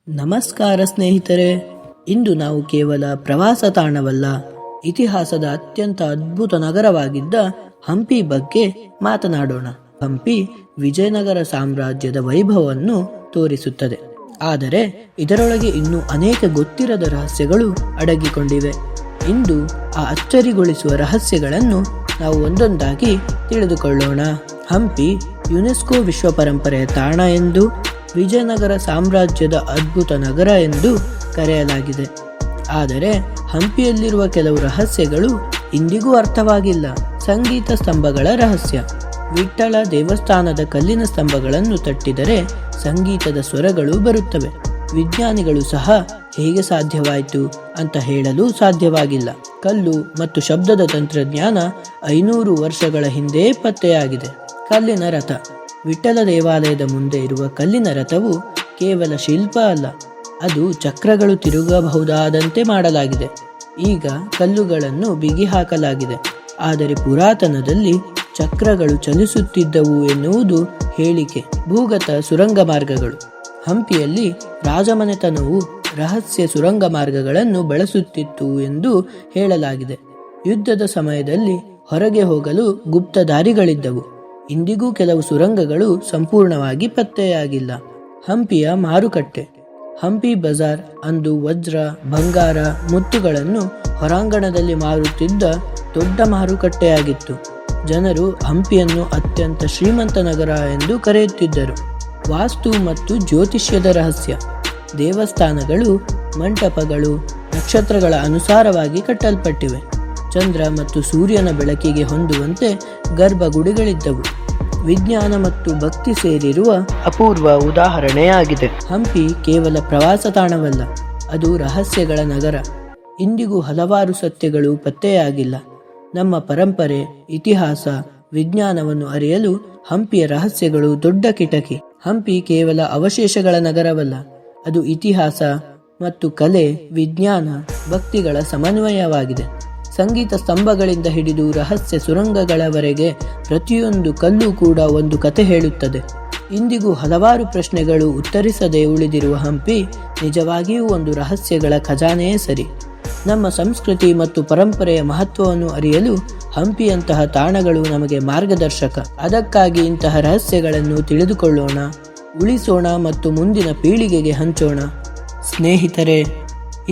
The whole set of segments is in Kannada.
ನಮಸ್ಕಾರ ಸ್ನೇಹಿತರೆ, ಇಂದು ನಾವು ಕೇವಲ ಪ್ರವಾಸ ತಾಣವಲ್ಲ, ಇತಿಹಾಸದ ಅತ್ಯಂತ ಅದ್ಭುತ ನಗರವಾಗಿದ್ದ ಹಂಪಿ ಬಗ್ಗೆ ಮಾತನಾಡೋಣ. ಹಂಪಿ ವಿಜಯನಗರ ಸಾಮ್ರಾಜ್ಯದ ವೈಭವವನ್ನು ತೋರಿಸುತ್ತದೆ, ಆದರೆ ಇದರೊಳಗೆ ಇನ್ನೂ ಅನೇಕ ಗೊತ್ತಿರದ ರಹಸ್ಯಗಳು ಅಡಗಿಕೊಂಡಿವೆ. ಇಂದು ಆ ಅಚ್ಚರಿಗೊಳಿಸುವ ರಹಸ್ಯಗಳನ್ನು ನಾವು ಒಂದೊಂದಾಗಿ ತಿಳಿದುಕೊಳ್ಳೋಣ. ಹಂಪಿ ಯುನೆಸ್ಕೋ ವಿಶ್ವ ಪರಂಪರೆಯ ತಾಣ ಎಂದು, ವಿಜಯನಗರ ಸಾಮ್ರಾಜ್ಯದ ಅದ್ಭುತ ನಗರ ಎಂದು ಕರೆಯಲಾಗಿದೆ. ಆದರೆ ಹಂಪಿಯಲ್ಲಿರುವ ಕೆಲವು ರಹಸ್ಯಗಳು ಇಂದಿಗೂ ಅರ್ಥವಾಗಿಲ್ಲ. ಸಂಗೀತ ಸ್ತಂಭಗಳ ರಹಸ್ಯ. ವಿಠ್ಠಲ ದೇವಸ್ಥಾನದ ಕಲ್ಲಿನ ಸ್ತಂಭಗಳನ್ನು ತಟ್ಟಿದರೆ ಸಂಗೀತದ ಸ್ವರಗಳು ಬರುತ್ತವೆ. ವಿಜ್ಞಾನಿಗಳು ಸಹ ಹೇಗೆ ಸಾಧ್ಯವಾಯಿತು ಅಂತ ಹೇಳಲು ಸಾಧ್ಯವಾಗಿಲ್ಲ. ಕಲ್ಲು ಮತ್ತು ಶಬ್ದದ ತಂತ್ರಜ್ಞಾನ 500 ವರ್ಷಗಳ ಹಿಂದೆ ಪತ್ತೆಯಾಗಿದೆ. ಕಲ್ಲಿನ ರಥ. ವಿಠ್ಠಲ ದೇವಾಲಯದ ಮುಂದೆ ಇರುವ ಕಲ್ಲಿನ ರಥವು ಕೇವಲ ಶಿಲ್ಪ ಅಲ್ಲ, ಅದು ಚಕ್ರಗಳು ತಿರುಗಬಹುದಾದಂತೆ ಮಾಡಲಾಗಿದೆ. ಈಗ ಕಲ್ಲುಗಳನ್ನು ಬಿಗಿ ಹಾಕಲಾಗಿದೆ, ಆದರೆ ಪುರಾತನದಲ್ಲಿ ಚಕ್ರಗಳು ಚಲಿಸುತ್ತಿದ್ದವು ಎನ್ನುವುದು ಹೇಳಿಕೆ. ಭೂಗತ ಸುರಂಗ ಮಾರ್ಗಗಳು. ಹಂಪಿಯಲ್ಲಿ ರಾಜಮನೆತನವು ರಹಸ್ಯ ಸುರಂಗ ಮಾರ್ಗಗಳನ್ನು ಬಳಸುತ್ತಿತ್ತು ಎಂದು ಹೇಳಲಾಗಿದೆ. ಯುದ್ಧದ ಸಮಯದಲ್ಲಿ ಹೊರಗೆ ಹೋಗಲು ಗುಪ್ತ ದಾರಿಗಳಿದ್ದವು. ಇಂದಿಗೂ ಕೆಲವು ಸುರಂಗಗಳು ಸಂಪೂರ್ಣವಾಗಿ ಪತ್ತೆಯಾಗಿಲ್ಲ. ಹಂಪಿಯ ಮಾರುಕಟ್ಟೆ. ಹಂಪಿ ಬಜಾರ್ ಅಂದು ವಜ್ರ, ಬಂಗಾರ, ಮುತ್ತುಗಳನ್ನು ಹೊರಾಂಗಣದಲ್ಲಿ ಮಾರುತ್ತಿದ್ದ ದೊಡ್ಡ ಮಾರುಕಟ್ಟೆಯಾಗಿತ್ತು. ಜನರು ಹಂಪಿಯನ್ನು ಅತ್ಯಂತ ಶ್ರೀಮಂತ ನಗರ ಎಂದು ಕರೆಯುತ್ತಿದ್ದರು. ವಾಸ್ತು ಮತ್ತು ಜ್ಯೋತಿಷ್ಯದ ರಹಸ್ಯ. ದೇವಸ್ಥಾನಗಳು, ಮಂಟಪಗಳು ನಕ್ಷತ್ರಗಳ ಅನುಸಾರವಾಗಿ ಕಟ್ಟಲ್ಪಟ್ಟಿವೆ. ಚಂದ್ರ ಮತ್ತು ಸೂರ್ಯನ ಬೆಳಕಿಗೆ ಹೊಂದುವಂತೆ ಗರ್ಭಗುಡಿಗಳಿದ್ದವು. ವಿಜ್ಞಾನ ಮತ್ತು ಭಕ್ತಿ ಸೇರಿರುವ ಅಪೂರ್ವ ಉದಾಹರಣೆಯಾಗಿದೆ. ಹಂಪಿ ಕೇವಲ ಪ್ರವಾಸ ತಾಣವಲ್ಲ, ಅದು ರಹಸ್ಯಗಳ ನಗರ. ಇಂದಿಗೂ ಹಲವಾರು ಸತ್ಯಗಳು ಪತ್ತೆಯಾಗಿಲ್ಲ. ನಮ್ಮ ಪರಂಪರೆ, ಇತಿಹಾಸ, ವಿಜ್ಞಾನವನ್ನು ಅರಿಯಲು ಹಂಪಿಯ ರಹಸ್ಯಗಳು ದೊಡ್ಡ ಕಿಟಕಿ. ಹಂಪಿ ಕೇವಲ ಅವಶೇಷಗಳ ನಗರವಲ್ಲ, ಅದು ಇತಿಹಾಸ ಮತ್ತು ಕಲೆ, ವಿಜ್ಞಾನ, ಭಕ್ತಿಗಳ ಸಮನ್ವಯವಾಗಿದೆ. ಸಂಗೀತ ಸ್ತಂಭಗಳಿಂದ ಹಿಡಿದು ರಹಸ್ಯ ಸುರಂಗಗಳವರೆಗೆ ಪ್ರತಿಯೊಂದು ಕಲ್ಲು ಕೂಡ ಒಂದು ಕತೆ ಹೇಳುತ್ತದೆ. ಇಂದಿಗೂ ಹಲವಾರು ಪ್ರಶ್ನೆಗಳು ಉತ್ತರಿಸದೆ ಉಳಿದಿರುವ ಹಂಪಿ ನಿಜವಾಗಿಯೂ ಒಂದು ರಹಸ್ಯಗಳ ಖಜಾನೆಯೇ ಸರಿ. ನಮ್ಮ ಸಂಸ್ಕೃತಿ ಮತ್ತು ಪರಂಪರೆಯ ಮಹತ್ವವನ್ನು ಅರಿಯಲು ಹಂಪಿಯಂತಹ ತಾಣಗಳು ನಮಗೆ ಮಾರ್ಗದರ್ಶಕ. ಅದಕ್ಕಾಗಿ ಇಂತಹ ರಹಸ್ಯಗಳನ್ನು ತಿಳಿದುಕೊಳ್ಳೋಣ, ಉಳಿಸೋಣ ಮತ್ತು ಮುಂದಿನ ಪೀಳಿಗೆಗೆ ಹಂಚೋಣ. ಸ್ನೇಹಿತರೆ,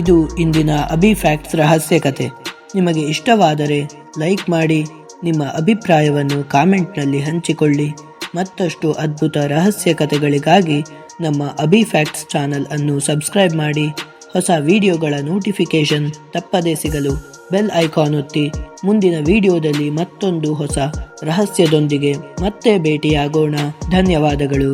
ಇದು ಇಂದಿನ ಅಭಿ ಫ್ಯಾಕ್ಟ್ಸ್ ರಹಸ್ಯ ಕತೆ. ನಿಮಗೆ ಇಷ್ಟವಾದರೆ ಲೈಕ್ ಮಾಡಿ, ನಿಮ್ಮ ಅಭಿಪ್ರಾಯವನ್ನು ಕಾಮೆಂಟ್ನಲ್ಲಿ ಹಂಚಿಕೊಳ್ಳಿ. ಮತ್ತಷ್ಟು ಅದ್ಭುತ ರಹಸ್ಯ ಕಥೆಗಳಿಗಾಗಿ ನಮ್ಮ ಅಭಿ ಫ್ಯಾಕ್ಟ್ಸ್ ಚಾನಲ್ ಅನ್ನು ಸಬ್ಸ್ಕ್ರೈಬ್ ಮಾಡಿ. ಹೊಸ ವಿಡಿಯೋಗಳ ನೋಟಿಫಿಕೇಶನ್ ತಪ್ಪದೇ ಸಿಗಲು ಬೆಲ್ ಐಕಾನ್ ಒತ್ತಿ. ಮುಂದಿನ ವಿಡಿಯೋದಲ್ಲಿ ಮತ್ತೊಂದು ಹೊಸ ರಹಸ್ಯದೊಂದಿಗೆ ಮತ್ತೆ ಭೇಟಿಯಾಗೋಣ. ಧನ್ಯವಾದಗಳು.